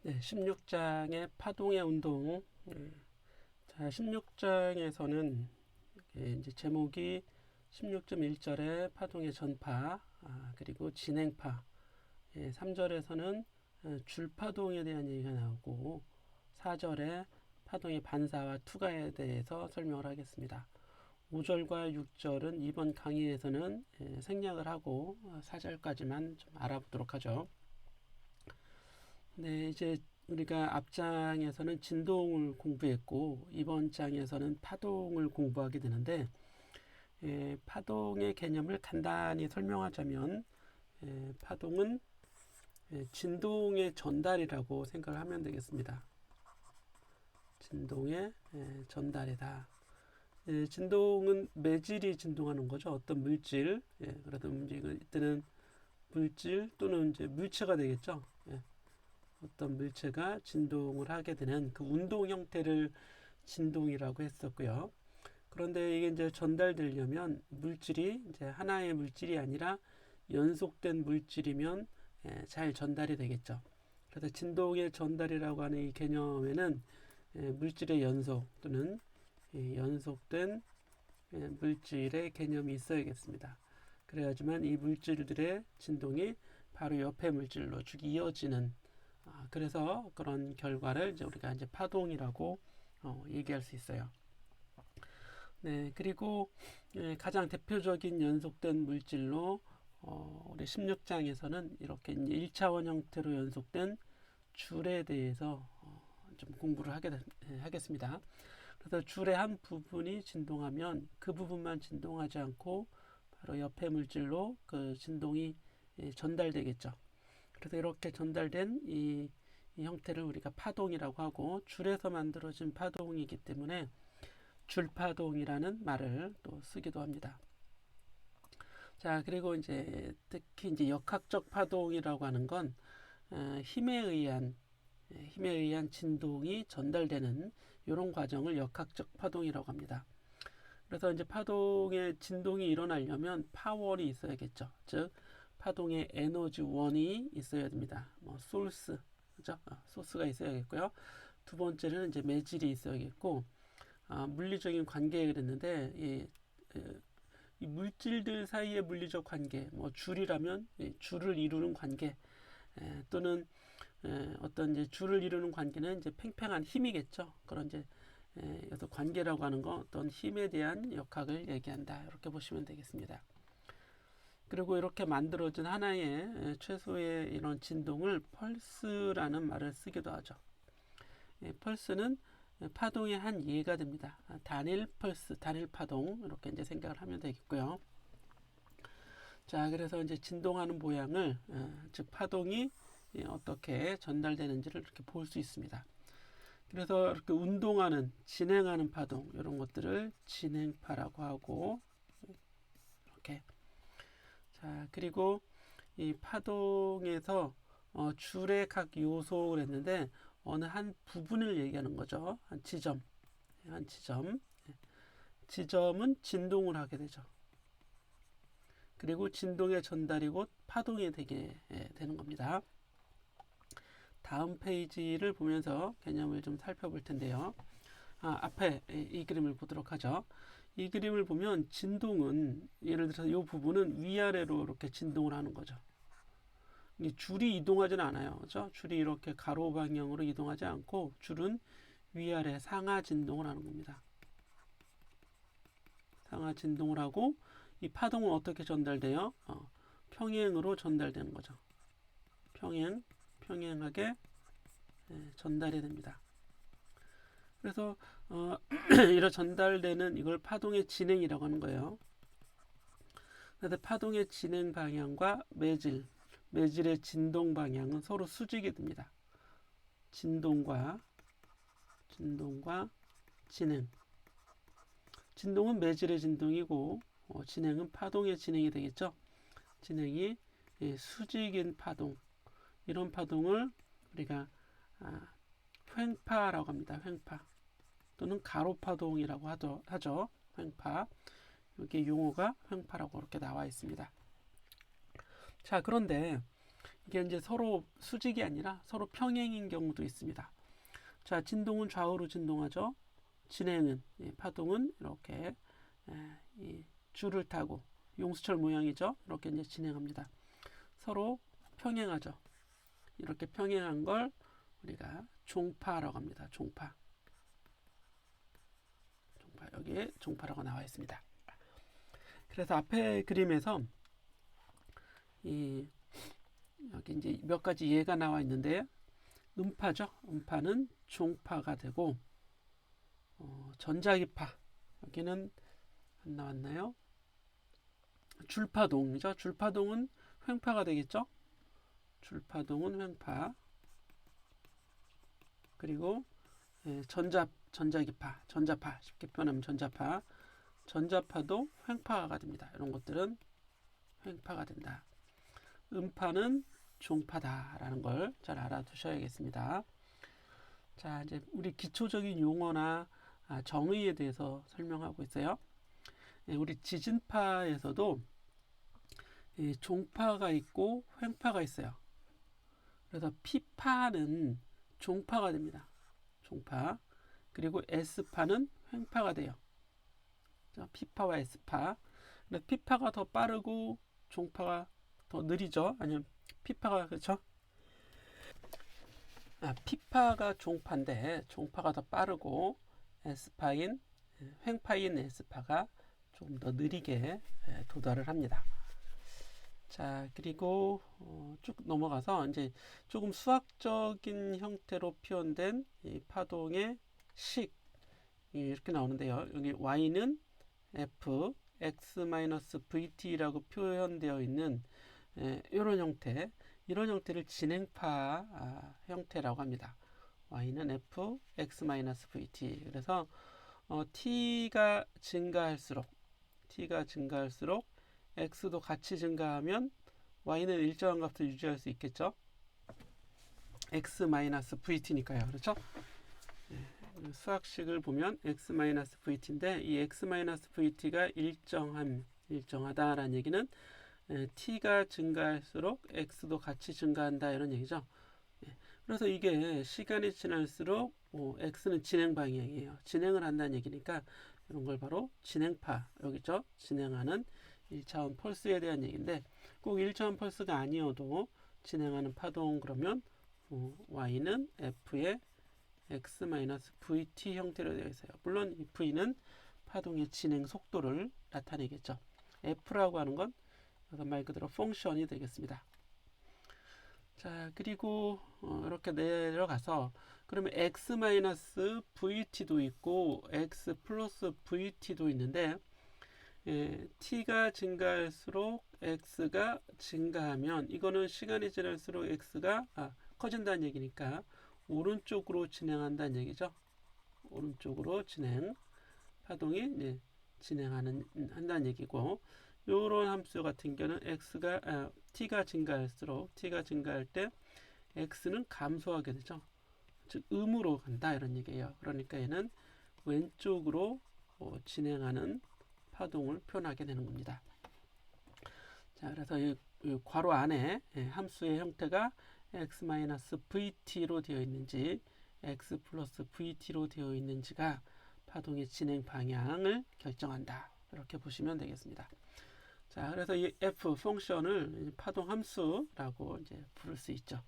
네, 16장의 파동의 운동. 자, 16장에서는 이제 제목이 16.1절에 파동의 전파, 그리고 진행파. 3절에서는 줄파동에 대한 얘기가 나오고 4절에 파동의 반사와 투과에 대해서 설명을 하겠습니다. 5절과 6절은 이번 강의에서는 생략을 하고 4절까지만 좀 알아보도록 하죠. 네, 이제 우리가 앞장에서는 진동을 공부했고 이번 장에서는 파동을 공부하게 되는데 파동의 개념을 간단히 설명하자면 파동은 진동의 전달이라고 생각을 하면 되겠습니다. 진동의 전달이다. 진동은 매질이 진동하는 거죠. 어떤 물질, 그러든 이때는 물질 또는 이제 물체가 되겠죠. 어떤 물체가 진동을 하게 되는 그 운동 형태를 진동이라고 했었고요. 그런데 이게 이제 전달되려면 물질이 이제 하나의 물질이 아니라 연속된 물질이면 잘 전달이 되겠죠. 그래서 진동의 전달이라고 하는 이 개념에는 물질의 연속 또는 연속된 물질의 개념이 있어야겠습니다. 그래야지만 이 물질들의 진동이 바로 옆에 물질로 쭉 이어지는 그래서 그런 결과를 이제 우리가 이제 파동이라고 얘기할 수 있어요. 네, 그리고 가장 대표적인 연속된 물질로 우리 16장에서는 이렇게 이제 1차원 형태로 연속된 줄에 대해서 좀 공부를 하겠습니다. 그래서 줄의 한 부분이 진동하면 그 부분만 진동하지 않고 바로 옆에 물질로 그 진동이 전달되겠죠. 그래서 이렇게 전달된 이 형태를 우리가 파동이라고 하고 줄에서 만들어진 파동이기 때문에 줄파동이라는 말을 또 쓰기도 합니다. 자, 그리고 이제 특히 이제 역학적 파동이라고 하는 건 힘에 의한 진동이 전달되는 이런 과정을 역학적 파동이라고 합니다. 그래서 이제 파동의 진동이 일어나려면 파원이 있어야겠죠. 즉 파동의 에너지 원이 있어야 됩니다. 뭐 소스, 그죠? 소스가 있어야겠고요. 두 번째는 이제 매질이 있어야겠고, 물리적인 관계에 그랬는데 이 물질들 사이의 물리적 관계, 뭐 줄이라면 줄을 이루는 관계, 또는 어떤 이제 줄을 이루는 관계는 이제 팽팽한 힘이겠죠. 그런 이제 여기서 관계라고 하는 건 어떤 힘에 대한 역학을 얘기한다. 이렇게 보시면 되겠습니다. 그리고 이렇게 만들어진 하나의 최소의 이런 진동을 펄스라는 말을 쓰기도 하죠. 펄스는 파동의 한 예가 됩니다. 단일 펄스, 단일 파동 이렇게 이제 생각을 하면 되겠고요. 자, 그래서 이제 진동하는 모양을 즉 파동이 어떻게 전달되는지를 이렇게 볼 수 있습니다. 그래서 이렇게 운동하는, 진행하는 파동 이런 것들을 진행파라고 하고 이렇게 자 그리고 이 파동에서 줄의 각 요소를 했는데 어느 한 부분을 얘기하는 거죠. 한 지점, 한 지점. 지점은 진동을 하게 되죠. 그리고 진동의 전달이 곧 파동이 되게 되는 겁니다. 다음 페이지를 보면서 개념을 좀 살펴볼 텐데요. 앞에 이 그림을 보도록 하죠. 이 그림을 보면 진동은 예를 들어서 이 부분은 위아래로 이렇게 진동을 하는 거죠. 이 줄이 이동하지는 않아요. 그렇죠? 줄이 이렇게 가로 방향으로 이동하지 않고 줄은 위아래 상하 진동을 하는 겁니다. 상하 진동을 하고 이 파동은 어떻게 전달돼요? 평행으로 전달되는 거죠. 평행하게 전달이 됩니다. 그래서 이런 전달되는 이걸 파동의 진행이라고 하는 거예요. 그래서 파동의 진행 방향과 매질의 진동 방향은 서로 수직이 됩니다. 진동과 진행. 진동은 매질의 진동이고 진행은 파동의 진행이 되겠죠. 진행이 수직인 파동. 이런 파동을 우리가 횡파라고 합니다. 횡파 또는 가로파동이라고 하죠. 횡파. 여기 용어가 횡파라고 이렇게 나와 있습니다. 자, 그런데 이게 이제 서로 수직이 아니라 서로 평행인 경우도 있습니다. 자, 진동은 좌우로 진동하죠. 진행은 파동은 이렇게 이 줄을 타고 용수철 모양이죠. 이렇게 이제 진행합니다. 서로 평행하죠. 이렇게 평행한 걸 우리가 종파라고 합니다. 종파. 여기에 종파라고 나와 있습니다. 그래서 앞에 그림에서 여기 이제 몇 가지 예가 나와 있는데 음파죠. 음파는 종파가 되고 전자기파 여기는 안 나왔나요? 줄파동이죠. 줄파동은 횡파가 되겠죠. 줄파동은 횡파. 그리고 전자기파, 전자파 쉽게 표현하면 전자파. 전자파도 횡파가 됩니다. 이런 것들은 횡파가 된다. 음파는 종파다라는 걸 잘 알아두셔야겠습니다. 자, 이제 우리 기초적인 용어나 정의에 대해서 설명하고 있어요. 우리 지진파에서도 종파가 있고 횡파가 있어요. 그래서 P파는 종파가 됩니다. 종파. 그리고 S파는 횡파가 돼요. P파와 S파. 근데 P파가 더 빠르고 종파가 더 느리죠. 아니면 P파가 그렇죠? P파가 종파인데 종파가 더 빠르고 횡파인 S파가 좀 더 느리게 도달을 합니다. 자, 그리고 쭉 넘어가서 이제 조금 수학적인 형태로 표현된 이 파동의 식 이렇게 나오는데요. 여기 y는 f x-vt라고 표현되어 있는 이런 형태, 이런 형태를 진행파 형태라고 합니다. y는 f x-vt. 그래서 t가 증가할수록 x도 같이 증가하면 y는 일정한 값을 유지할 수 있겠죠. x-vt니까요. 그렇죠? 수학식을 보면 x-vt인데 이 x-vt가 일정하다라는 얘기는 t가 증가할수록 x도 같이 증가한다 이런 얘기죠. 그래서 이게 시간이 지날수록 x는 진행 방향이에요. 진행을 한다는 얘기니까 이런 걸 바로 진행파, 여기죠. 진행하는 1차원 펄스에 대한 얘기인데 꼭 1차원 펄스가 아니어도 진행하는 파동 그러면 y는 f의 x-vt 형태로 되어 있어요. 물론 이 v는 파동의 진행 속도를 나타내겠죠. f라고 하는 건 말 그대로 펑션이 되겠습니다. 자, 그리고 이렇게 내려가서 그러면 x-vt도 있고 x 플러스 vt도 있는데 t가 증가할수록 x가 증가하면 이거는 시간이 지날수록 x가 커진다는 얘기니까 오른쪽으로 진행한다는 얘기죠. 오른쪽으로 파동이 한다는 얘기고, 요런 함수 같은 경우는 t가 증가할 때 x는 감소하게 되죠. 즉 음으로 간다 이런 얘기예요. 그러니까 얘는 왼쪽으로 진행하는 파동을 표현하게 되는 겁니다. 자, 그래서 이 괄호 안에 함수의 형태가 x-vt로 되어 있는지 x 플러스 vt로 되어 있는지가 파동의 진행 방향을 결정한다. 이렇게 보시면 되겠습니다. 자, 그래서 이 f 펑션을 파동 함수라고 이제 부를 수 있죠.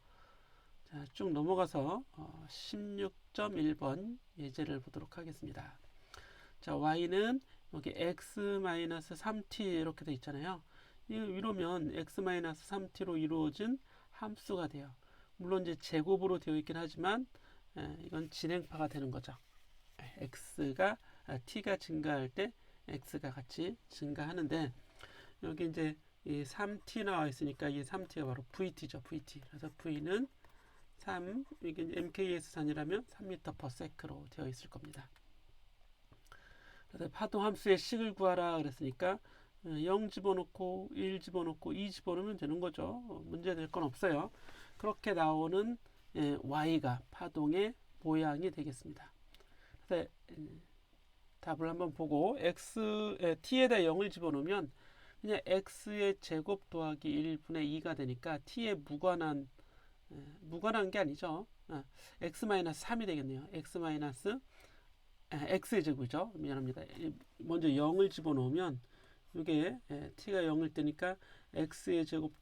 자, 쭉 넘어가서 16.1번 예제를 보도록 하겠습니다. 자, y는 여기 x-3t 이렇게 돼 있잖아요. 이러면 x-3t로 이루어진 함수가 돼요. 물론 이제 제곱으로 되어 있긴 하지만 이건 진행파가 되는 거죠. t가 증가할 때 x가 같이 증가하는데 여기 이제 이 3t 나와 있으니까 이 3t가 바로 vt죠. vt. 그래서 v는 3, 이게 mks산이라면 3m/s로 되어 있을 겁니다. 그래서 파동 함수의 식을 구하라 그랬으니까 0 집어넣고 1 집어넣고 2 집어넣으면 되는 거죠. 문제 될 건 없어요. 그렇게 나오는 y가 파동의 모양이 되겠습니다. 그래서 답을 한번 보고 t에다 0을 집어넣으면 그냥 x의 제곱 더하기 1분의 2가 되니까 t에 무관한 게 아니죠. x-3이 되겠네요. x의 제곱이죠. 미안합니다. 먼저 0을 집어넣으면 이게 t가 0일 때니까 x의 제곱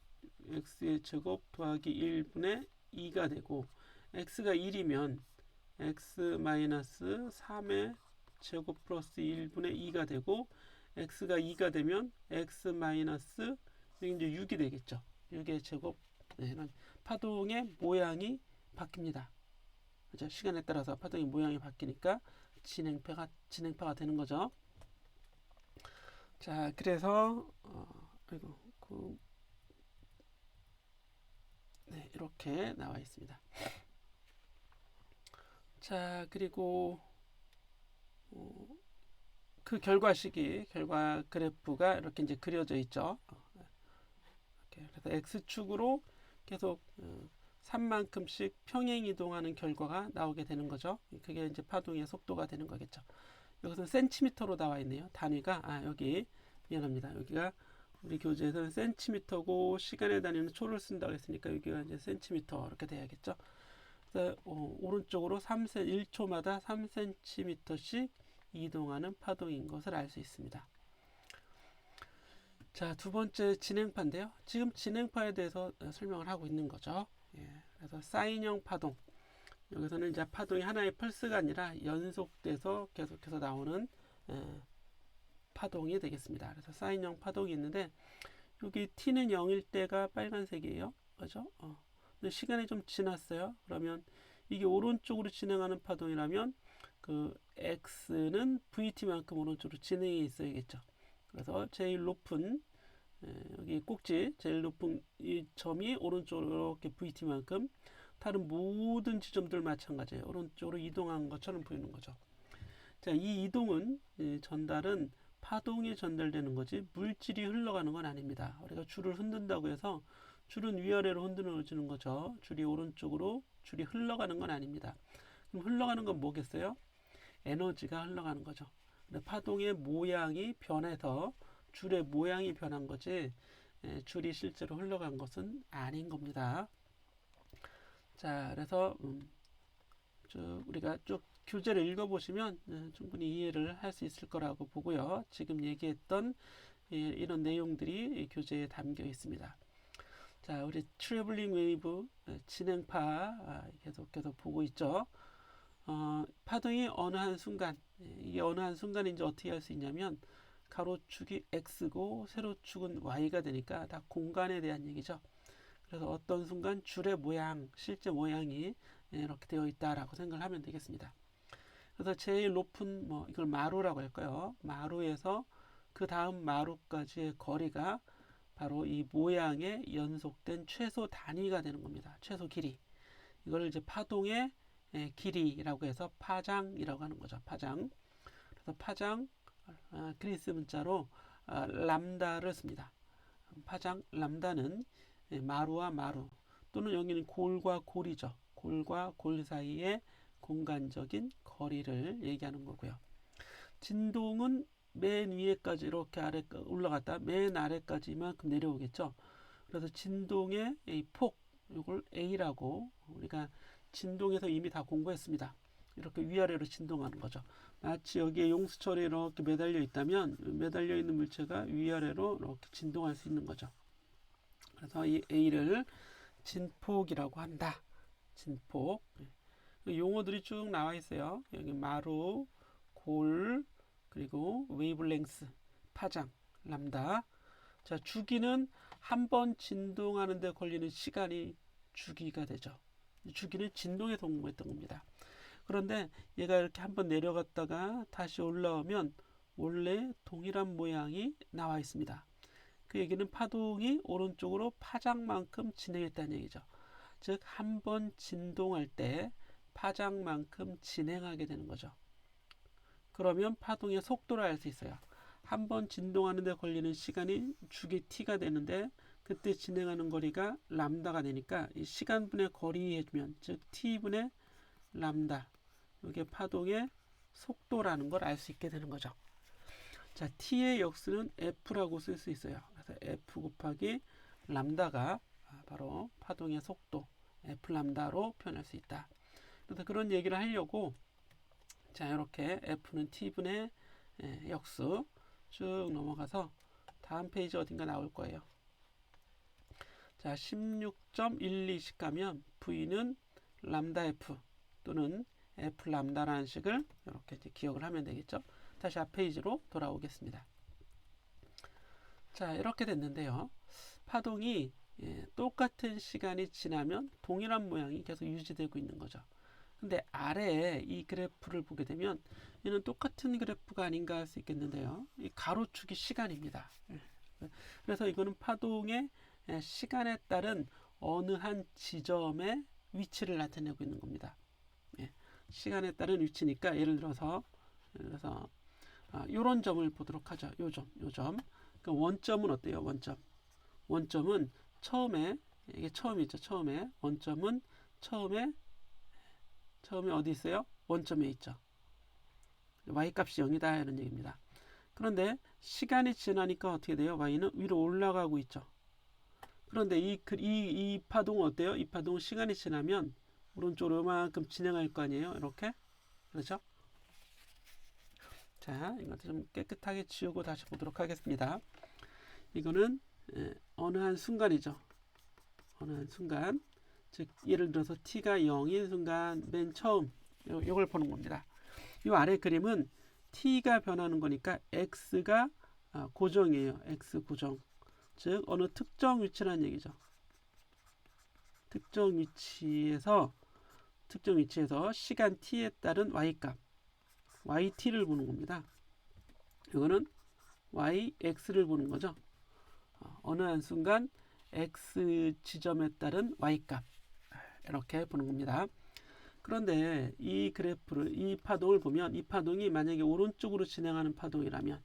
더하기 1분의 2가 되고, x가 1이면 x-3의 제곱 플러스 1분의 2가 되고, x가 2가 되면 x 마이너스 이제 6이 되겠죠. 6의 제곱. 파동의 모양이 바뀝니다. 그렇죠? 시간에 따라서 파동의 모양이 바뀌니까 진행파가 되는 거죠. 자, 그래서 이렇게 나와 있습니다. 자, 그리고 그 결과 그래프가 이렇게 이제 그려져 있죠. 그래서 x축으로 계속 3만큼씩 평행 이동하는 결과가 나오게 되는 거죠. 그게 이제 파동의 속도가 되는 거겠죠. 여기서 센티미터로 나와 있네요. 단위가 여기 미안합니다. 여기가 우리 교재에서는 센티미터고 시간의 단위는 초를 쓴다고 했으니까 여기가 이제 센티미터 이렇게 돼야겠죠. 그래서 오른쪽으로 1초마다 3cm씩 이동하는 파동인 것을 알 수 있습니다. 자, 두 번째 진행파인데요. 지금 진행파에 대해서 설명을 하고 있는 거죠. 그래서 사인형 파동. 여기서는 이제 파동이 하나의 펄스가 아니라 연속돼서 계속해서 나오는 파동이 되겠습니다. 그래서 사인형 파동이 있는데, 여기 t는 0일 때가 빨간색이에요. 그죠? 근데 시간이 좀 지났어요. 그러면 이게 오른쪽으로 진행하는 파동이라면 그 x는 vt만큼 오른쪽으로 진행이 있어야겠죠. 그래서 제일 높은 여기 꼭지 제일 높은 이 점이 오른쪽으로 이렇게 vt만큼, 다른 모든 지점들 마찬가지예요. 오른쪽으로 이동한 것처럼 보이는 거죠. 자, 이 이동은 전달은 파동이 전달되는 거지 물질이 흘러가는 건 아닙니다. 우리가 줄을 흔든다고 해서 줄은 위아래로 흔들어주는 거죠. 줄이 오른쪽으로 줄이 흘러가는 건 아닙니다. 그럼 흘러가는 건 뭐겠어요? 에너지가 흘러가는 거죠. 근데 파동의 모양이 변해서 줄의 모양이 변한 거지 줄이 실제로 흘러간 것은 아닌 겁니다. 자, 그래서 우리가 쭉 교재를 읽어보시면 충분히 이해를 할 수 있을 거라고 보고요. 지금 얘기했던 이런 내용들이 교재에 담겨 있습니다. 자, 우리 트래블링 웨이브 진행파 계속 보고 있죠. 파동이 어느 한 순간, 이게 어느 한 순간인지 어떻게 할 수 있냐면, 가로축이 x고 세로축은 y가 되니까 다 공간에 대한 얘기죠. 그래서 어떤 순간 줄의 모양, 실제 모양이 이렇게 되어 있다라고 생각을 하면 되겠습니다. 그래서 제일 높은 이걸 마루라고 할까요? 마루에서 그 다음 마루까지의 거리가 바로 이 모양의 연속된 최소 단위가 되는 겁니다. 최소 길이. 이걸 이제 파동의 길이라고 해서 파장이라고 하는 거죠. 파장. 그래서 파장 그리스 문자로 람다를 씁니다. 파장 람다는 마루와 마루 또는 여기는 골과 골이죠. 골과 골 사이의 공간적인 거리를 얘기하는 거고요. 진동은 맨 위에까지 이렇게 올라갔다 맨 아래까지 이만큼 내려오겠죠. 그래서 진동의 이 폭, 이걸 A라고 우리가 진동에서 이미 다 공부했습니다. 이렇게 위아래로 진동하는 거죠. 마치 여기에 용수철이 이렇게 매달려 있다면 매달려 있는 물체가 위아래로 이렇게 진동할 수 있는 거죠. 그래서 이 A를 진폭이라고 한다. 진폭. 용어들이 쭉 나와 있어요. 여기 마루, 골, 그리고 웨이블랭스, 파장, 람다. 자, 주기는 한 번 진동하는 데 걸리는 시간이 주기가 되죠. 주기는 진동에서 공부했던 겁니다. 그런데 얘가 이렇게 한번 내려갔다가 다시 올라오면 원래 동일한 모양이 나와 있습니다. 그 얘기는 파동이 오른쪽으로 파장만큼 진행했다는 얘기죠. 즉, 한 번 진동할 때 파장만큼 진행하게 되는 거죠. 그러면 파동의 속도를 알 수 있어요. 한 번 진동하는 데 걸리는 시간이 주기 t가 되는데 그때 진행하는 거리가 람다가 되니까 이 시간분의 거리 해주면, 즉 t분의 람다, 이게 파동의 속도라는 걸 알 수 있게 되는 거죠. 자, t의 역수는 f라고 쓸 수 있어요. 그래서 F 곱하기 람다가 바로 파동의 속도 F 람다로 표현할 수 있다. 그래서 그런 얘기를 하려고 자 이렇게 F는 T분의 역수 쭉 넘어가서 다음 페이지 어딘가 나올 거예요. 자 16.12씩 가면 V는 람다 F 또는 F 람다라는 식을 이렇게 이제 기억을 하면 되겠죠. 다시 앞 페이지로 돌아오겠습니다. 자 이렇게 됐는데요. 파동이 똑같은 시간이 지나면 동일한 모양이 계속 유지되고 있는 거죠. 근데 아래에 이 그래프를 보게 되면 얘는 똑같은 그래프가 아닌가 할 수 있겠는데요. 이 가로축이 시간입니다. 그래서 이거는 파동의 시간에 따른 어느 한 지점의 위치를 나타내고 있는 겁니다. 시간에 따른 위치니까 예를 들어서 이런 점을 보도록 하죠. 요 점. 그러니까 원점은 어때요? 원점은 처음에 이게 처음이죠. 원점은 처음에 어디 있어요? 원점에 있죠. y값이 0이다 이런 얘기입니다. 그런데 시간이 지나니까 어떻게 돼요? y는 위로 올라가고 있죠. 그런데 이 파동은 어때요? 이 파동은 시간이 지나면 오른쪽으로 이만큼 진행할 거 아니에요? 이렇게. 그렇죠? 자, 이것도 좀 깨끗하게 지우고 다시 보도록 하겠습니다. 이거는 어느 한 순간이죠. 어느 한 순간. 즉 예를 들어서 t가 0인 순간 맨 처음 이걸 보는 겁니다. 이 아래 그림은 t가 변하는 거니까 x가 고정이에요. x 고정. 즉 어느 특정 위치라는 얘기죠. 특정 위치에서 시간 t에 따른 y값 yt를 보는 겁니다. 이거는 yx를 보는 거죠. 어느 한 순간 x 지점에 따른 y값 이렇게 보는 겁니다. 그런데 이 그래프를 이 파동을 보면 이 파동이 만약에 오른쪽으로 진행하는 파동이라면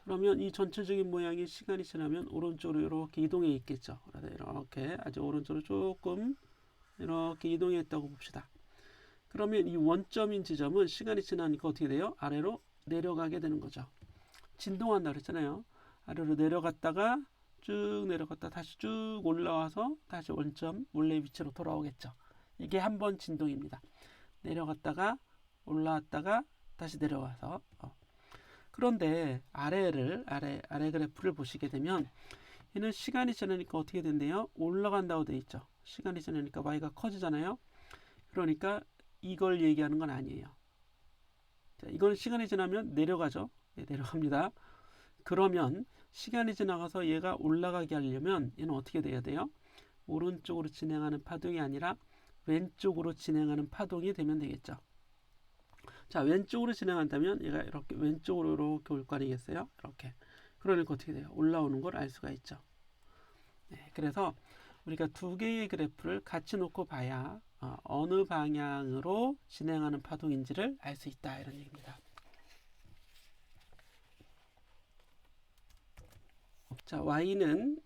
그러면 이 전체적인 모양이 시간이 지나면 오른쪽으로 이렇게 이동해 있겠죠. 그래서 이렇게 아주 오른쪽으로 조금 이렇게 이동해 있다고 봅시다. 그러면 이 원점인 지점은 시간이 지나니까 어떻게 돼요? 아래로 내려가게 되는 거죠. 진동한다 그랬잖아요. 아래로 내려갔다가 쭉 내려갔다 다시 쭉 올라와서 다시 원점 원래 위치로 돌아오겠죠. 이게 한 번 진동입니다. 내려갔다가 올라왔다가 다시 내려와서 그런데 아래 그래프를 보시게 되면 얘는 시간이 지나니까 어떻게 된대요? 올라간다고 돼 있죠. 시간이 지나니까 y가 커지잖아요. 그러니까 이걸 얘기하는 건 아니에요. 자, 이건 시간이 지나면 내려가죠. 네, 내려갑니다. 그러면 시간이 지나가서 얘가 올라가게 하려면 얘는 어떻게 돼야 돼요? 오른쪽으로 진행하는 파동이 아니라 왼쪽으로 진행하는 파동이 되면 되겠죠. 자, 왼쪽으로 진행한다면 얘가 이렇게 왼쪽으로 이렇게 올 거 아니겠어요? 이렇게. 그러니까 어떻게 돼요? 올라오는 걸 알 수가 있죠. 네, 그래서 우리가 두 개의 그래프를 같이 놓고 봐야 어느 방향으로 진행하는 파동인지를 알 수 있다 이런 얘기입니다. 자, y는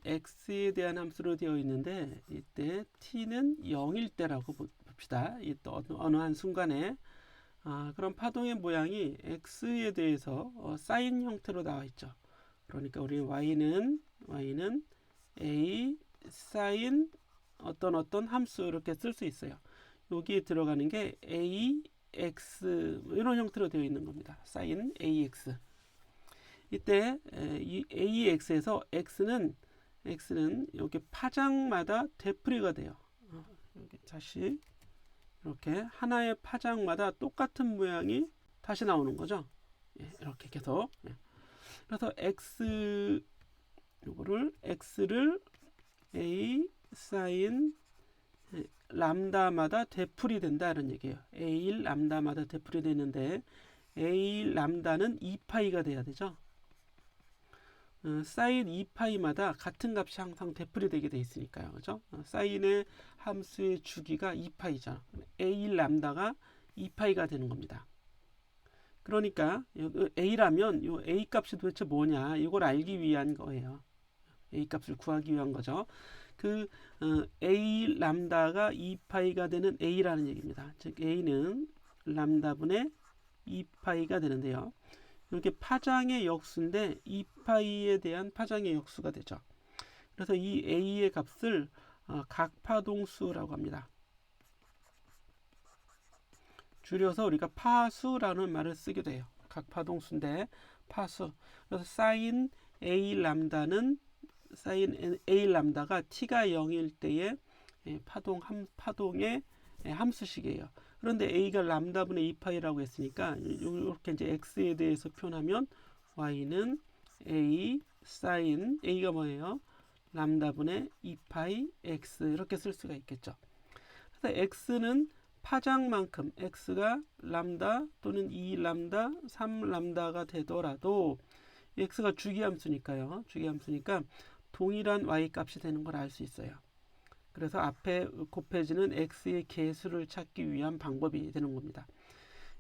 x에 대한 함수로 되어 있는데 이때 t는 0일 때라고 봅시다. 이때 어느 한 순간에 그럼 파동의 모양이 x에 대해서 사인 형태로 나와 있죠. 그러니까 우리 y는 a 사인 어떤 함수 이렇게 쓸 수 있어요. 여기에 들어가는 게 ax 이런 형태로 되어 있는 겁니다. 사인 ax. 이때 이 AX에서 X는 여기 파장마다 되풀이가 돼요. 여기 다시 이렇게 하나의 파장마다 똑같은 모양이 다시 나오는 거죠. 이렇게 계속. 그래서 X를 A 사인 람다마다 되풀이 된다 이런 얘기예요. A 람다마다 되풀이 되는데 A 람다는 2파이가 돼야 되죠. 사인 2파이마다 같은 값이 항상 되풀이 되게 돼 있으니까요. 그죠? 사인의 함수의 주기가 2파이죠. A 람다가 2파이가 되는 겁니다. 그러니까 A라면 이 A 값이 도대체 뭐냐 이걸 알기 위한 거예요. A 값을 구하기 위한 거죠. A 람다가 2파이가 되는 A라는 얘기입니다. 즉 A는 람다분의 2파이가 되는데요. 이게 파장의 역수인데 2파이에 대한 파장의 역수가 되죠. 그래서 이 a의 값을 각파동수라고 합니다. 줄여서 우리가 파수라는 말을 쓰게 돼요. 각파동수인데 파수. 그래서 사인 a 람다는 사인 a 람다가 t가 0일 때의 파동의 함수식이에요. 그런데 a가 람다분의 2파이라고 했으니까 이렇게 이제 x에 대해서 표현하면 y는 a 사인 a가 뭐예요? 람다분의 2파이 x 이렇게 쓸 수가 있겠죠. 그래서 x는 파장만큼 x가 람다 또는 2람다, 3람다가 되더라도 x가 주기함수니까요. 주기함수니까 동일한 y 값이 되는 걸 알 수 있어요. 그래서 앞에 곱해지는 x의 개수를 찾기 위한 방법이 되는 겁니다.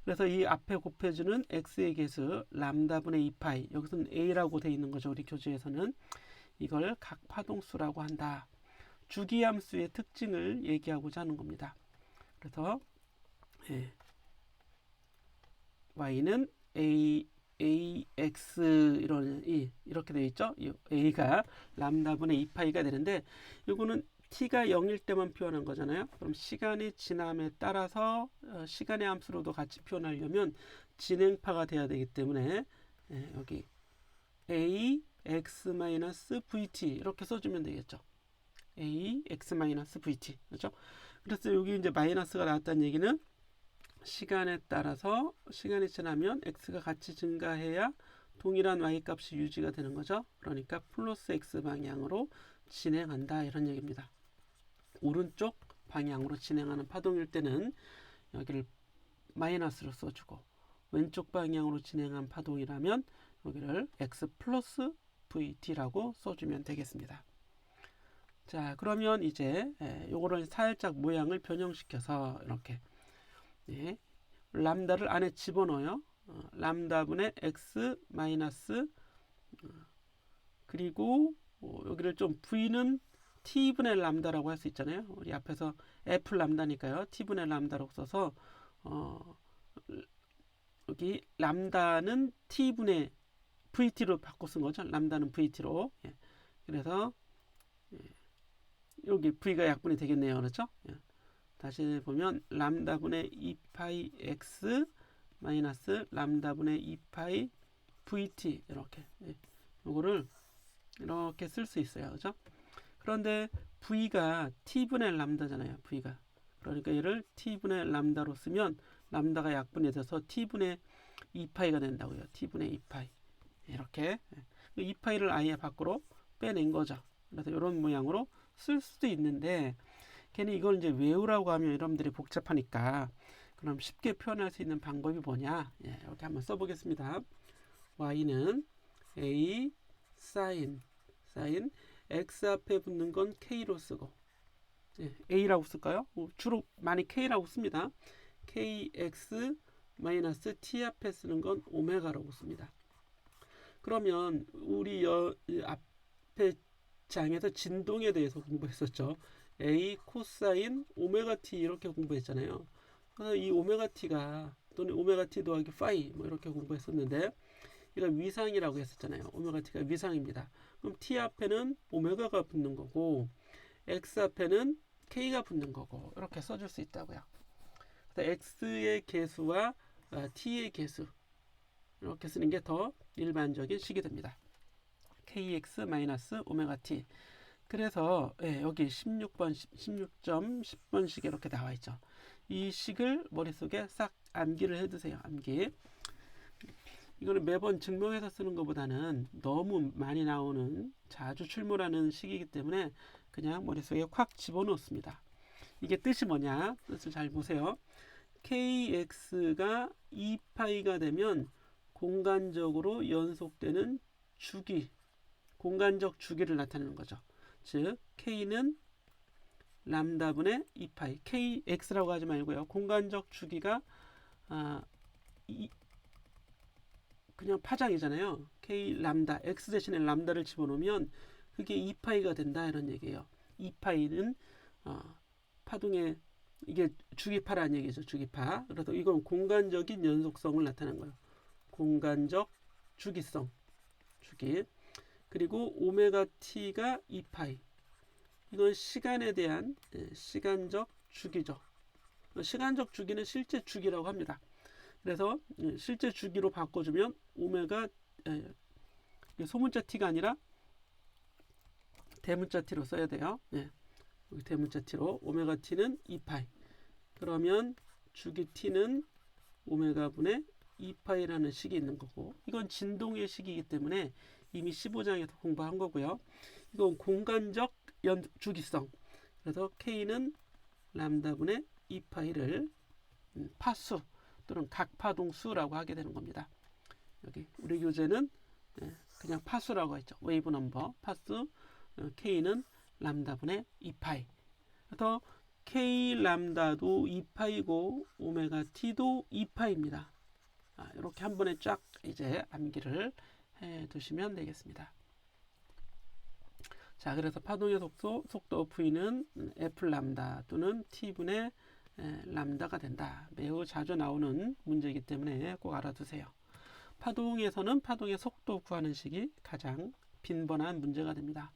그래서 이 앞에 곱해주는 x의 개수 람다분의 2파이 여기서는 a라고 되어 있는 거죠. 우리 교재에서는 이걸 각파동수라고 한다. 주기함수의 특징을 얘기하고자 하는 겁니다. 그래서 y는 ax 이렇게 되어 있죠. a가 람다분의 2파이가 되는데 이거는 t가 0일 때만 표현한 거잖아요. 그럼 시간이 지남에 따라서 시간의 함수로도 같이 표현하려면 진행파가 돼야 되기 때문에 여기 ax-vt 이렇게 써주면 되겠죠. ax-vt 그렇죠? 그래서 여기 이제 마이너스가 나왔다는 얘기는 시간에 따라서 시간이 지나면 x가 같이 증가해야 동일한 y 값이 유지가 되는 거죠. 그러니까 플러스 x 방향으로 진행한다 이런 얘기입니다. 오른쪽 방향으로 진행하는 파동일 때는 여기를 마이너스로 써주고 왼쪽 방향으로 진행한 파동이라면 여기를 x 플러스 vt라고 써주면 되겠습니다. 자, 그러면 이제 요거를 살짝 모양을 변형시켜서 이렇게 람다를 안에 집어넣어요. 람다분의 x 마이너스 그리고 여기를 좀 v는 t분의 람다라고 할 수 있잖아요. 우리 앞에서 f 람다니까요. t분의 람다라고 써서 여기 람다는 t분의 vt로 바꿔 쓴 거죠. 람다는 vt로. 그래서 여기 v가 약분이 되겠네요. 그렇죠? 다시 보면 람다분의 2파이 x 마이너스 람다분의 2파이 vt 이렇게 요거를 이렇게 쓸 수 있어요. 그렇죠? 그런데 v가 t분의 람다잖아요. v가. 그러니까 얘를 t분의 람다로 쓰면 람다가 약분이 돼서 t분의 2파이가 된다고요. t분의 2파이. 이렇게 2파이를 아예 밖으로 빼낸 거죠. 그래서 이런 모양으로 쓸 수도 있는데 괜히 이걸 이제 외우라고 하면 여러분들이 복잡하니까 그럼 쉽게 표현할 수 있는 방법이 뭐냐? 이렇게 한번 써보겠습니다. y는 a sin x 앞에 붙는 건 k로 쓰고 a라고 쓸까요? 주로 많이 k라고 씁니다. kx 마이너스 t 앞에 쓰는 건 오메가라고 씁니다. 그러면 우리 앞에 장에서 진동에 대해서 공부했었죠. a 코사인 오메가 t 이렇게 공부했잖아요. 그래서 이 오메가 t가 또는 오메가 t 더하기 파이 뭐 이렇게 공부했었는데 이거 위상이라고 했었잖아요. 오메가 t가 위상입니다. 그럼 t 앞에는 오메가가 붙는 거고 x 앞에는 k가 붙는 거고 이렇게 써줄 수 있다고요. 그래서 x의 개수와 t의 개수 이렇게 쓰는 게 더 일반적인 식이 됩니다. kx 마이너스 오메가 t. 그래서 여기 16번, 16점, 10번씩 이렇게 나와 있죠. 이 식을 머릿속에 싹 암기를 해두세요. 암기. 이거는 매번 증명해서 쓰는 것보다는 너무 많이 나오는 자주 출몰하는 식이기 때문에 그냥 머릿속에 콱 집어넣습니다. 이게 뜻이 뭐냐? 뜻을 잘 보세요. kx가 2파이가 되면 공간적으로 연속되는 주기, 공간적 주기를 나타내는 거죠. 즉 k는 람다분의 2파이, kx라고 하지 말고요. 공간적 주기가 그냥 파장이잖아요. k 람다, x 대신에 람다를 집어넣으면 그게 2파이가 된다 이런 얘기예요. 2파이는 파동의 이게 주기파라는 얘기죠. 주기파. 그래서 이건 공간적인 연속성을 나타내는 거예요. 공간적 주기성, 주기. 그리고 오메가 t가 2파이. 이건 시간에 대한 시간적 주기죠. 시간적 주기는 실제 주기라고 합니다. 그래서 실제 주기로 바꿔주면 오메가 소문자 t가 아니라 대문자 t로 써야 돼요. 여기 대문자 t로 오메가 t는 2파이. 그러면 주기 t는 오메가 분의 2파이라는 식이 있는 거고, 이건 진동의 식이기 때문에 이미 15장에서 공부한 거고요. 이건 공간적 주기성. 그래서 K는 람다분의 2파이를 파수 또는 각파동수라고 하게 되는 겁니다. 여기 우리 교재는 그냥 파수라고 했죠. 웨이브 넘버 파수. K는 람다분의 2파이. 그래서 K 람다도 2파이고 오메가 T도 2파이입니다. 이렇게 한 번에 쫙 이제 암기를 해 두시면 되겠습니다. 자, 그래서 파동의 속도 V는 F 람다 또는 T분의 람다가 된다. 매우 자주 나오는 문제이기 때문에 꼭 알아두세요. 파동에서는 파동의 속도 구하는 식이 가장 빈번한 문제가 됩니다.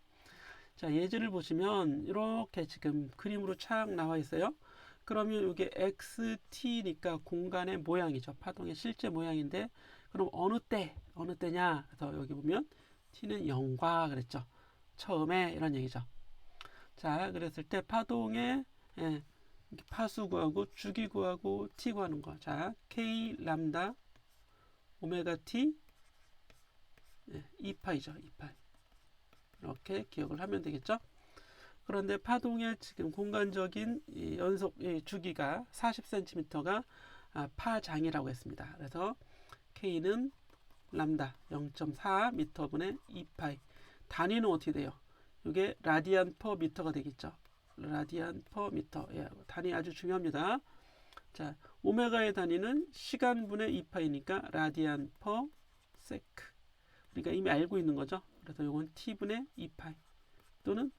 자, 예제를 보시면 이렇게 지금 그림으로 착 나와 있어요. 그러면 이게 XT니까 공간의 모양이죠. 파동의 실제 모양인데, 그럼 어느 때냐? 그래서 여기 보면 T는 0과 그랬죠. 처음에 이런 얘기죠. 자, 그랬을 때 파동의 파수 구하고 주기 구하고 T 구하는 거. 자, K 람다 오메가 T 2파이죠. 2파이. 이렇게 기억을 하면 되겠죠. 그런데 파동의 지금 공간적인 연속 주기가 40cm가 파장이라고 했습니다. 그래서 K는 람다 0.4 m분의 2파이. 단위는 어떻게 돼요? 이게 라디안 퍼 미터가 되겠죠. 라디안 퍼 미터. 단위 아주 중요합니다. 자, 오메가의 단위는 시간분의 2파이니까 라디안 퍼 세크. 우리가 이미 알고 있는 거죠. 그래서 이건 T분의 2파이 또는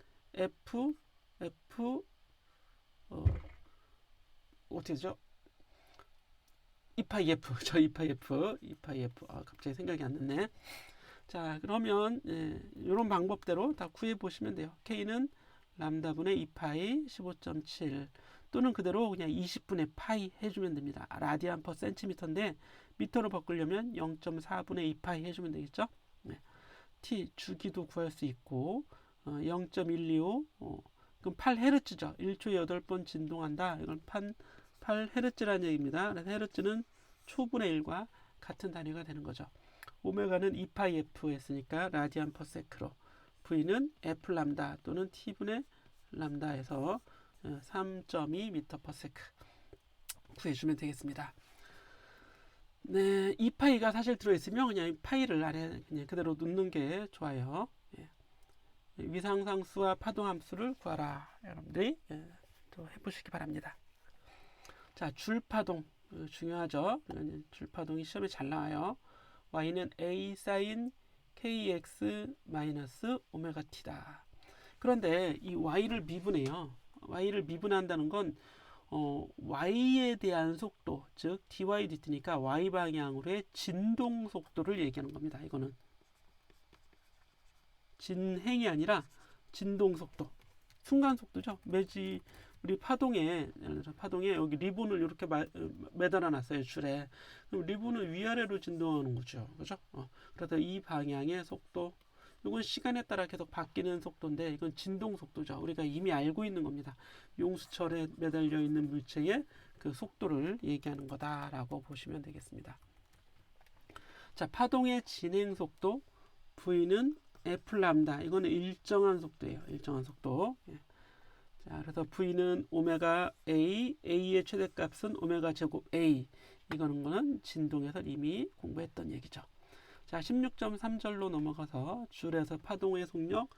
어떻게 되죠? 2파이 F. 저 2파이 F. 갑자기 생각이 안 났네. 자, 그러면 이런 방법대로 다 구해 보시면 돼요. K는 람다분의 2파이 15.7 또는 그대로 그냥 20분의 파이 해주면 됩니다. 라디안 퍼 센티미터인데 미터로 바꾸려면 0.4분의 2파이 해주면 되겠죠. T 주기도 구할 수 있고 0.125 그럼 8헤르츠죠. 1초에 8번 진동한다. 이건 8헤르츠라는 얘기입니다. 그래서 헤르츠는 초분의 1과 같은 단위가 되는 거죠. 오메가는 2파이 F 했으니까 라디안 퍼 세크로, V는 F 람다 또는 T분의 람다에서 3.2 미터 퍼 세크 구해주면 되겠습니다. 네, 2파이가 사실 들어있으면 그냥 파이를 안에 그냥 그대로 넣는 게 좋아요. 위상상수와 파동함수를 구하라. 여러분들이 또 해보시기 바랍니다. 자, 줄파동 중요하죠. 줄파동이 시험에 잘 나와요. Y는 A 사인 KX 마이너스 오메가 T다. 그런데 이 Y를 미분해요. Y를 미분한다는 건 Y에 대한 속도, 즉 dy dt니까 Y 방향으로의 진동 속도를 얘기하는 겁니다. 이거는 진행이 아니라 진동 속도, 순간 속도죠. 우리 파동에 여기 리본을 이렇게 매달아 놨어요. 줄에. 그럼 리본은 위아래로 진동하는 거죠. 그죠? 그래서 이 방향의 속도, 이건 시간에 따라 계속 바뀌는 속도인데 이건 진동 속도죠. 우리가 이미 알고 있는 겁니다. 용수철에 매달려 있는 물체의 그 속도를 얘기하는 거다라고 보시면 되겠습니다. 자, 파동의 진행 속도 V는 F 람다. 이거는 일정한 속도예요. 일정한 속도. 자, 그래서 V는 오메가 A, A의 최대값은 오메가 제곱 A. 이거는 진동에서 이미 공부했던 얘기죠. 자, 16.3절로 넘어가서 줄에서 파동의 속력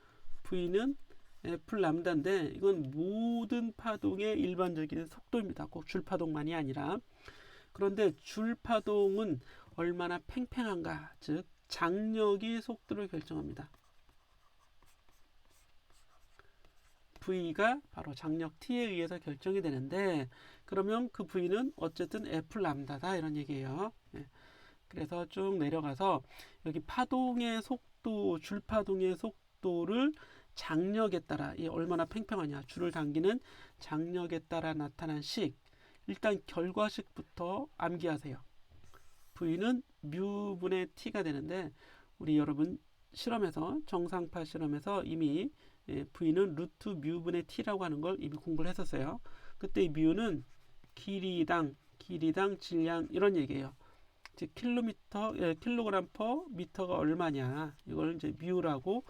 V는 F 람다인데 이건 모든 파동의 일반적인 속도입니다. 꼭 줄파동만이 아니라. 그런데 줄파동은 얼마나 팽팽한가, 즉 장력이 속도를 결정합니다. V가 바로 장력 T에 의해서 결정이 되는데, 그러면 그 V는 어쨌든 F 람다다 이런 얘기예요. 그래서 쭉 내려가서 여기 파동의 속도, 줄 파동의 속도를 장력에 따라, 이 얼마나 팽팽하냐, 줄을 당기는 장력에 따라 나타난 식. 일단 결과식부터 암기하세요. V는 뮤분의 T가 되는데, 우리 여러분 실험에서, 정상파 실험에서 이미 V는 루트 뮤분의 T라고 하는 걸 이미 공부를 했었어요. 그때 이 뮤는 길이당 질량 이런 얘기예요. 즉 킬로그램 퍼 미터가 얼마냐, 이걸 이제 뮤라고,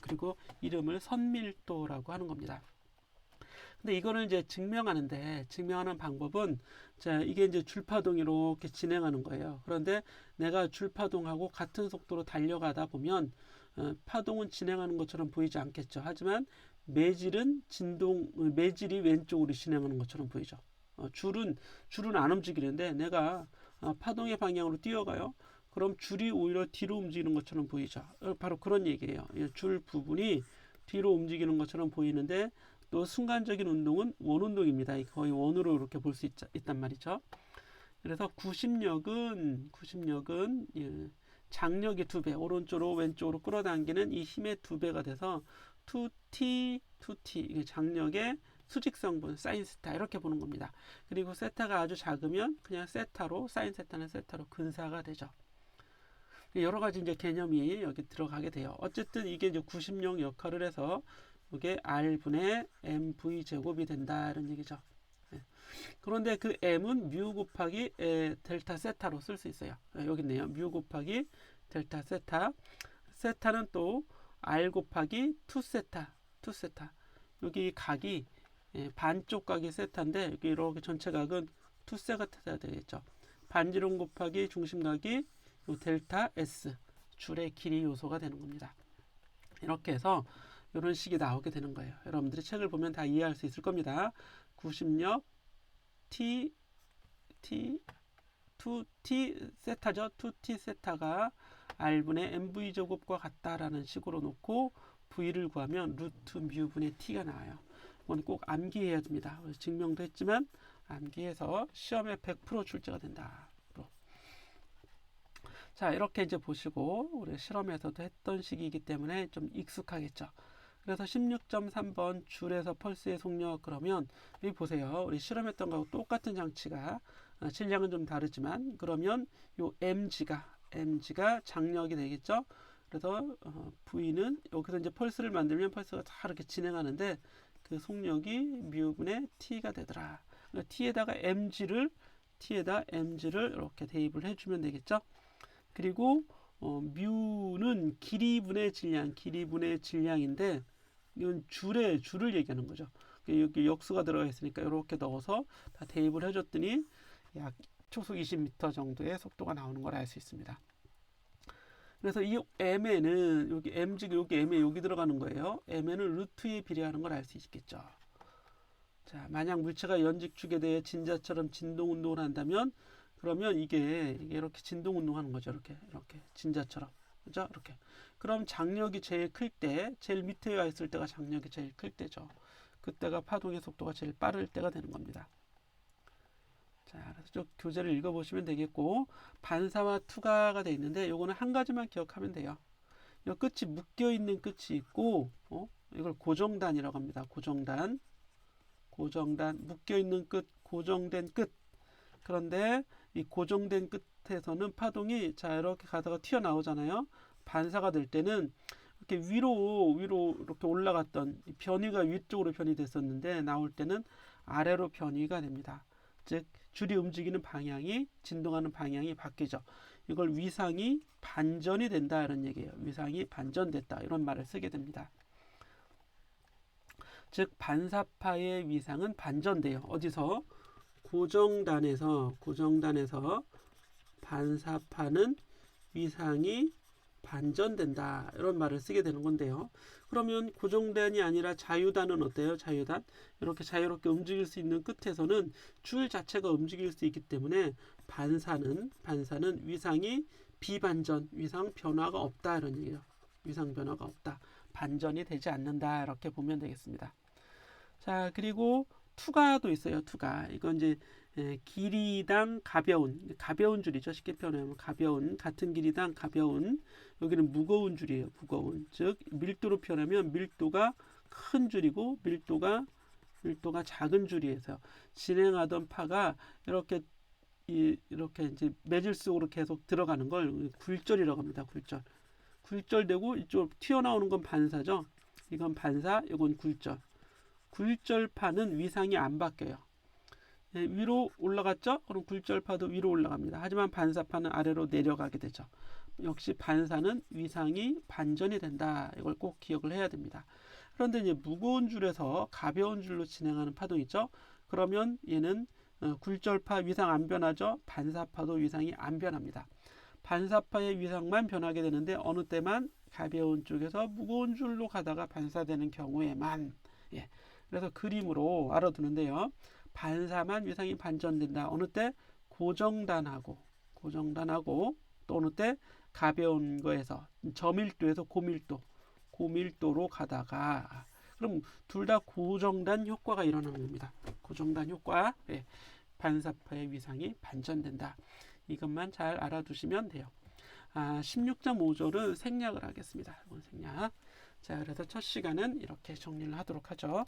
그리고 이름을 선밀도라고 하는 겁니다. 근데 이거를 이제 증명하는 방법은, 자, 이게 이제 줄파동이 이렇게 진행하는 거예요. 그런데 내가 줄파동하고 같은 속도로 달려가다 보면 파동은 진행하는 것처럼 보이지 않겠죠. 하지만 매질이 왼쪽으로 진행하는 것처럼 보이죠. 줄은 안 움직이는데 내가 파동의 방향으로 뛰어가요. 그럼 줄이 오히려 뒤로 움직이는 것처럼 보이죠. 바로 그런 얘기예요. 줄 부분이 뒤로 움직이는 것처럼 보이는데, 또 순간적인 운동은 원운동입니다. 거의 원으로 이렇게 볼 수 있단 말이죠. 그래서 구심력은 장력의 2배, 오른쪽으로 왼쪽으로 끌어당기는 이 힘의 2배가 돼서 2t, 이게 장력의 수직성분 사인 세타 이렇게 보는 겁니다. 그리고 세타가 아주 작으면 그냥 세타로, 사인 세타는 세타로 근사가 되죠. 여러 가지 이제 개념이 여기 들어가게 돼요. 어쨌든 이게 이제 구심력 역할을 해서 이게 R분의 mv 제곱이 된다 이런 얘기죠. 그런데 그 m은 뮤 곱하기 델타 세타로 쓸 수 있어요. 여기 있네요. 뮤 곱하기 델타 세타. 세타는 또 R 곱하기 2세타. 여기 각이 반쪽 각이 세타인데, 여기 이렇게 전체 각은 2세가 돼야 되겠죠. 반지름 곱하기 중심각이 델타 S, 줄의 길이 요소가 되는 겁니다. 이렇게 해서 이런 식이 나오게 되는 거예요. 여러분들이 책을 보면 다 이해할 수 있을 겁니다. 구심력 T 2T 세타죠. 2T 세타가 R분의 mv 제곱과 같다라는 식으로 놓고 V를 구하면 루트 뮤분의 T가 나와요. 이건 꼭 암기해야 됩니다. 증명도 했지만 암기해서 시험에 100% 출제가 된다. 자, 이렇게 이제 보시고 우리 실험에서도 했던 식이기 때문에 좀 익숙하겠죠. 그래서 16.3번 줄에서 펄스의 속력, 그러면 여기 보세요. 우리 실험했던 거하고 똑같은 장치가 질량은 좀 다르지만, 그러면 요 mg가 장력이 되겠죠. 그래서 V는 여기서 이제 펄스를 만들면 펄스가 다 이렇게 진행하는데 그 속력이 뮤분의 T가 되더라. T에다가 mg를 이렇게 대입을 해주면 되겠죠. 그리고 뮤는 길이분의 질량인데, 이건 줄을 얘기하는 거죠. 여기 역수가 들어가 있으니까 이렇게 넣어서 다 대입을 해줬더니 약 초속 20m 정도의 속도가 나오는 걸 알 수 있습니다. 그래서 이 m에는 여기 m에 여기 들어가는 거예요. m에는 루트에 비례하는 걸 알 수 있겠죠. 자, 만약 물체가 연직축에 대해 진자처럼 진동 운동을 한다면, 그러면 이게 이렇게 진동 운동하는 거죠. 이렇게 진자처럼, 그죠? 이렇게. 그럼 장력이 제일 클 때, 제일 밑에 와 있을 때가 장력이 제일 클 때죠. 그때가 파동의 속도가 제일 빠를 때가 되는 겁니다. 자, 그래서 좀 교재를 읽어보시면 되겠고, 반사와 투과가 돼 있는데 요거는 한 가지만 기억하면 돼요. 이 끝이 묶여 있는 끝이 있고, 이걸 고정단이라고 합니다. 고정단, 묶여 있는 끝, 고정된 끝. 그런데 이 고정된 끝에서는 파동이, 자, 이렇게 가다가 튀어나오잖아요. 반사가 될 때는 이렇게 위로 이렇게 올라갔던 변위가 위쪽으로 변이됐었는데, 나올 때는 아래로 변이가 됩니다. 즉 줄이 움직이는 방향이, 진동하는 방향이 바뀌죠. 이걸 위상이 반전이 된다 이런 얘기예요. 위상이 반전됐다 이런 말을 쓰게 됩니다. 즉 반사파의 위상은 반전돼요. 어디서? 고정단에서 반사파는 위상이 반전된다 이런 말을 쓰게 되는 건데요. 그러면 고정단이 아니라 자유단은 어때요? 자유단, 이렇게 자유롭게 움직일 수 있는 끝에서는 줄 자체가 움직일 수 있기 때문에 반사는 위상이 비반전, 위상 변화가 없다 이런 얘기예요. 위상 변화가 없다, 반전이 되지 않는다 이렇게 보면 되겠습니다. 자, 그리고 투가도 있어요. 투가. 이건 이제 길이당 가벼운 줄이죠. 쉽게 표현하면 가벼운, 같은 길이당 가벼운. 여기는 무거운 줄이에요. 무거운. 즉 밀도로 표현하면 밀도가 큰 줄이고 밀도가 작은 줄이에서 진행하던 파가 이렇게 이제 매질 속으로 계속 들어가는 걸 굴절이라고 합니다. 굴절되고 이쪽 튀어나오는 건 반사죠. 이건 반사, 이건 굴절. 굴절파는 위상이 안 바뀌어요. 위로 올라갔죠? 그럼 굴절파도 위로 올라갑니다. 하지만 반사파는 아래로 내려가게 되죠. 역시 반사는 위상이 반전이 된다. 이걸 꼭 기억을 해야 됩니다. 그런데 이제 무거운 줄에서 가벼운 줄로 진행하는 파도 있죠? 그러면 얘는 굴절파 위상 안 변하죠? 반사파도 위상이 안 변합니다. 반사파의 위상만 변하게 되는데 어느 때만 가벼운 쪽에서 무거운 줄로 가다가 반사되는 경우에만. 예. 그래서 그림으로 알아두는데요. 반사만 위상이 반전된다. 어느 때 고정단하고 또 어느 때 가벼운 거에서 저밀도에서 고밀도로 가다가 그럼 둘 다 고정단 효과가 일어나는 겁니다. 고정단 효과. 예. 반사파의 위상이 반전된다. 이것만 잘 알아두시면 돼요. 16.5절은 생략을 하겠습니다. 이건 생략. 자, 그래서 첫 시간은 이렇게 정리를 하도록 하죠.